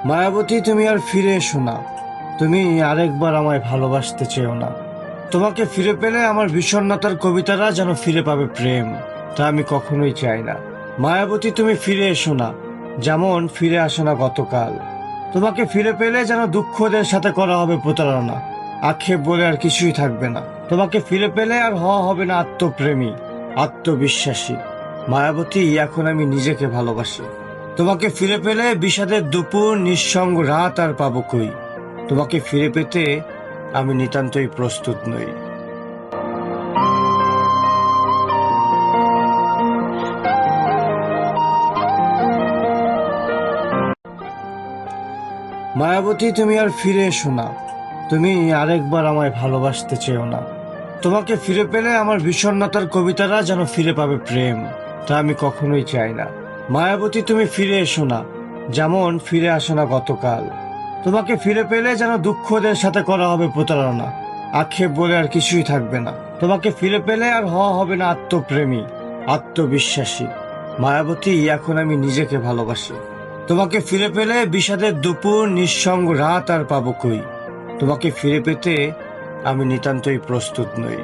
মায়াবতী, তুমি আর ফিরে এসো না। তুমি আরেকবার আমায় ভালোবাসতে চেও না। তোমাকে ফিরে পেলে আমার বিষণ্ণতার কবিতারা যেন ফিরে পাবে প্রেম, তা আমি কখনোই চাই না। মায়াবতী, তুমি ফিরে এসো না, যেমন ফিরে আসো না গতকাল। তোমাকে ফিরে পেলে যেন দুঃখদের সাথে করা হবে প্রতারণা, আক্ষেপ বলে আর কিছুই থাকবে না। তোমাকে ফিরে পেলে আর হওয়া হবে না আত্মপ্রেমী, আত্মবিশ্বাসী। মায়াবতী, এখন আমি নিজেকে ভালোবাসি। তোমাকে ফিরে পেলে বিষাদের দুপুর, নিঃসঙ্গ রাত আর পাবো কই। তোমাকে ফিরে পেতে আমি নিতান্তই প্রস্তুত নই। মায়াবতী, তুমি আর ফিরে এসো না। তুমি আরেকবার আমায় ভালোবাসতে চেও না। তোমাকে ফিরে পেলে আমার বিষণ্ণতার কবিতারা যেন ফিরে পাবে প্রেম, তা আমি কখনোই চাই না। মায়াবতী, তুমি ফিরে এসো না, যেমন ফিরে আসো না গতকাল। তোমাকে ফিরে পেলে যেন দুঃখদের সাথে করা হবে প্রতারণা, আক্ষেপ বলে আর কিছুই থাকবে না। তোমাকে ফিরে পেলে আর হওয়া হবে না আত্মপ্রেমী, আত্মবিশ্বাসী। মায়াবতী, এখন আমি নিজেকে ভালোবাসি। তোমাকে ফিরে পেলে বিষাদের দুপুর, নিঃসঙ্গ রাত আর পাবো কই। তোমাকে ফিরে পেতে আমি নিতান্তই প্রস্তুত নই।